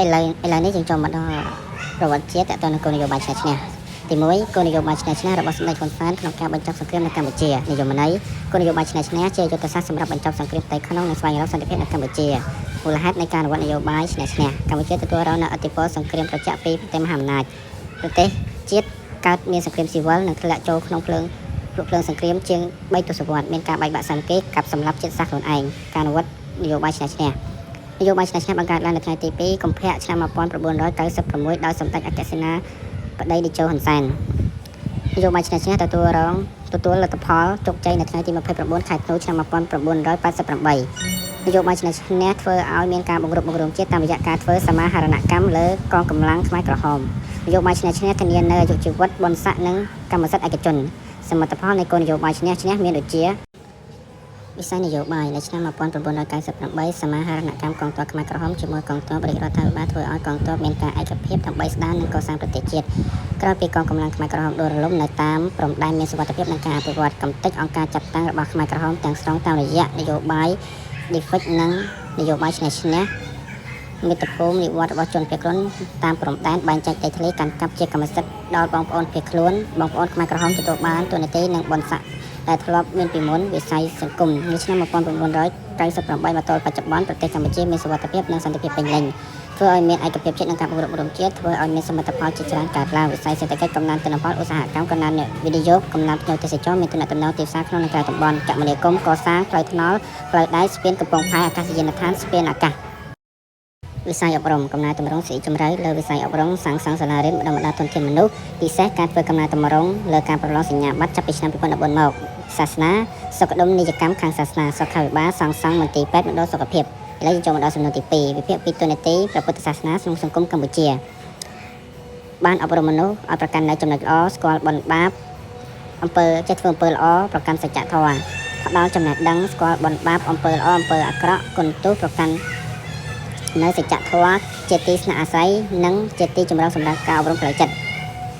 ឥឡូវនេះយើងចូលមកដល់ប្រវត្តិជាតិតទៅនឹងគោលនយោបាយឆ្នះឆ្នះទី1គោលនយោបាយឆ្នះឆ្នះរបស់សម្ដេចហ៊ុនសែនក្នុងការបញ្ចប់សង្គ្រាមនៅកម្ពុជានិយមន័យគោលនយោបាយឆ្នះឆ្នះជាយុទ្ធសាស្ត្រសម្រាប់បញ្ចប់សង្គ្រាមផ្ទៃក្នុងនិងស្វែងរកសន្តិភាពនៅកម្ពុជាមូលហេតុនៃការអនុវត្តនយោបាយឆ្នះឆ្នះកម្ពុជាទទួលរងនូវឥទ្ធិពលសង្គ្រាមត្រជាក់ពីប្រទេសមហាអំណាចប្រទេសជាតិកើតមានសង្គ្រាមស៊ីវិលនិងធ្លាក់ចូលក្នុងភ្លើងសង្គ្រាមជាង3ទសវត្សរ៍មានការបែកបាក់សាមគ្គីកាប់សម្លាប់ជាតិសាសន៍ខ្លួនឯងការអនុវត្តនយោបាយឆ្នះឆ្នះនយោបាយឆ្នះឆ្នះបង្កើតឡើងនៅថ្ងៃទី2កុម្ភៈឆ្នាំ1996ដោយសម្ដេចអគ្គសេនាបតីតេជោហ៊ុនសែននយោបាយឆ្នះឆ្នះទទួលលទ្ធផលជោគជ័យនៅថ្ងៃទី29ខែធ្នូឆ្នាំ1988នយោបាយឆ្នះឆ្នះធ្វើឲ្យមានការបង្រួបបង្រួមជាតិតាមរយៈការធ្វើសមាហរណកម្មលើកងកម្លាំងខ្មែរក្រហមនយោបាយឆ្នះឆ្នះធានានូវអាយុជីវិតបុណ្យស័ក្តិនិងកម្មសិទ្ធិឯកជនសមិទ្ធផលនៃគោលនយោបាយឆ្នះឆ្នះមានដូចជាវិស័យនយោបាយនៅឆ្នាំ1998សមាហរណកម្មកងទ័ពខ្មែរក្រហមជាមួយកងទ័ពរាជរដ្ឋាភិបាលធ្វើឲ្យកងទ័ពមានការឯកភាពដើម្បីស្ដារនិងកសាងប្រទេសជាតិក្រោយពីកងកម្លាំងខ្មែរក្រហមដួលរលំនៅតាមព្រំដែនមានសុវត្ថិភាពនិងការអភិវឌ្ឍកំទេចអង្គការចាត់តាំងរបស់ខ្មែរក្រហមទាំងស្រុងតាមរយៈនយោបាយ defect និងនយោបាយឆ្នះឆ្នះមិត្តភូមិនិវត្តរបស់ជនភៀសខ្លួនតាមព្រំដែនបែងចែកដីធ្លីកាន់កាប់ជាកម្មសិទ្ធិដល់បងប្អូនភៀសខ្លួនបងប្អូនខ្មែរក្រហមទទួលបានទូនាទីនិងបុណ្យស័ក្តិដែលធ្លាប់មានពីមុនវិស័យសង្គមនៅឆ្នាំ1998មកទល់បច្ចុប្បន្នប្រទេសកម្ពុជាមានសុវត្ថិភាពនិងសន្តិភាពពេញលេញធ្វើឲ្យមានឯកភាពជាតិនិងការបង្រួបបង្រួមជាតិធ្វើឲ្យមានសមិទ្ធផលជាច្រើនកើតឡើងវិស័យសេដ្ឋកិច្ចកំណើនទិន្នផលឧស្សាហកម្មកំណើនវិនិយោគកំណើនភ្ញៀវទេសចរមានទំនាក់ទំនងទីផ្សារក្នុងនិងក្រៅតំបន់គមនាគមន៍កសាងផ្លូវថ្នល់ផ្លូវដែកស្ពានកំពង់ផែអាកាសយានដ្ឋានស្ពានអាកាសវិស័យអប់រំកំណែតម្រង់ស៊ីជម្រៅលើវិស័យអប់រំសាងសង់សាលារៀនបណ្ដុះបណ្ដាលធនធានមនុស្សពិសេសការធ្វើកំណែតម្រង់លើការប្រឡងសញ្ញាបត្រចាប់ពីឆ្នាំ2014មកសាសនាសុខដុមនីយកម្មខាងសាសនាសុខាភិបាលសាងសង់មន្ទីរពេទ្យមណ្ឌលសុខភាពឥឡូវយើងចូលមកដល់សំណួរទី2វិភាគពីទូនាទីព្រះពុទ្ធសាសនាក្នុងសង្គមកម្ពុជាបានអប់រំមនុស្សឲ្យប្រកាន់នូវចំណុចល្អស្គាល់បុណ្យបាបអំពើចេះធ្វើអំពើល្អប្រកាន់សច្ចធម៌ផ្ដល់ចំណេះដឹងស្គាល់បុណ្យបាបអំពើល្អអំពើអាក្រក់គុណទោសប្រកាន់នៅសច្ចធម៌ជាទីស្នាក់អាស្រ័យនិងជាទីចម្រើនសម្រាប់ការអប់រំផ្លូវចិត្ត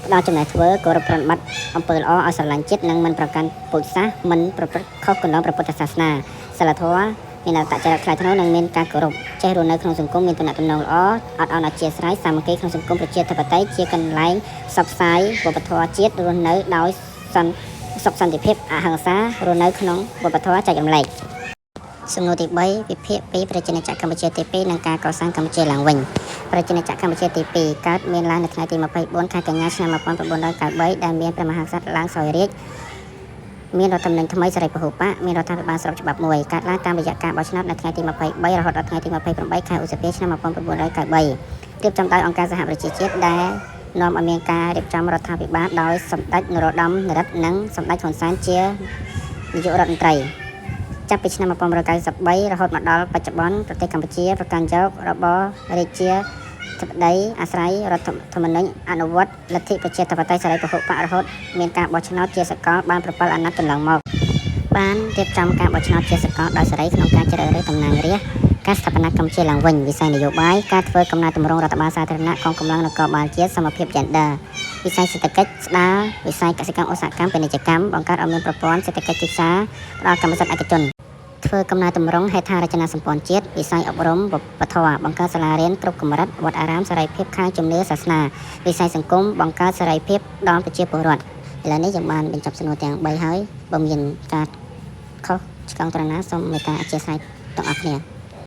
ផ្ដល់ចំណេះធ្វើគោរពប្រណិប័តអំពើល្អឲ្យស្រឡាញ់ចិត្តនិងមិនប្រកាន់ពូជសាសន៍មិនប្រព្រឹត្តខុសគន្លងព្រះពុទ្ធសាសនាសិលធម៌មានអត្តចរិតថ្លៃថ្នូរនិងមានការគោរពចេះរស់នៅក្នុងសង្គមមានទំនាក់ទំនងល្អអត់អន់អធ្យាស្រ័យសាមគ្គីក្នុងសង្គមប្រជាធិបតេយ្យជាកន្លែងផ្សព្វផ្សាយវប្បធម៌ជាតិរស់នៅដោយសុខសន្តិភាពអហិង្សារស់នៅក្នុងវប្បធម៌ចែករំលែកសំណួរទី3វិភាគពីប្រជាណាចក្រកម្ពុជាទី2និងការកសាងកម្ពុជាឡើងវិញប្រជាណាចក្រកម្ពុជាទី2កើតមានឡើងនៅថ្ងៃទី24ខែកញ្ញាឆ្នាំ1993ដែលមានព្រះមហាក្សត្រឡើងសោយរាជ្យមានរដ្ឋធម្មនុញ្ញថ្មីសេរីពហុបកមានរដ្ឋាភិបាលស្របច្បាប់មួយកើតឡើងតាមរយៈការបោះឆ្នោតនៅថ្ងៃទី23រហូតដល់ថ្ងៃទី28ខែឧសភាឆ្នាំ1993រៀបចំដោយអង្គការសហប្រជាជាតិដែលនាំឲ្យមានការរៀបចំរដ្ឋាភិបាលដោយសម្ដេចនរោត្តម នរោត្តម និងសម្ដេចហ៊ុនសែនជានាយករដ្ឋមន្ត្រីចាប់ពីឆ្នាំ1993រហូតមកដល់បច្ចុប្បន្នប្រទេសកម្ពុជាប្រកាន់យករបបរាជាធិបតីអាស្រ័យរដ្ឋធម្មនុញ្ញអនុវត្តលទ្ធិប្រជាធិបតេយ្យសេរីពហុបករហូតមានការបោះឆ្នោតជាសកលបាន7អាណត្តិកន្លងមកបានរៀបចំការបោះឆ្នោតជាសកលដោយសេរីក្នុងការជ្រើសរើសតំណាងរាស្ត្រការស្ថាបនាកម្ពុជាឡើងវិញវិស័យនយោបាយការធ្វើកំណែតម្រង់រដ្ឋបាលសាធារណៈកងកម្លាំងនគរបាលជាតិសមភាព Gender វិស័យសេដ្ឋកិច្ចស្ដារវិស័យកសិកម្មឧស្សាហកម្មពាណិជ្ជកម្មបង្កើតឲ្យមានប្រព័ន្ធសេដ្ឋកិច្ចទីផ្សារផ្ដល់កម្មសិទ្ធិឯកជនធ្វើកំណែតម្រង់ហេដ្ឋារចនាសម្ព័ន្ធជាតិវិស័យអប់រំវប្បធម៌បង្កើតសាលារៀនគ្រប់កម្រិតវត្តអារាមសេរីភាពខាងជំនឿសាសនាវិស័យសង្គមបង្កើតសេរីភាពដល់ប្រជាពលរដ្ឋឥឡូវនេះយើងបានបញ្ចប់សំណួរទាំង3ហើយបើមានការខុសឆ្គងត្រណាសូមមេត្តាអធិស្ឋានទាំងអស់គ្នា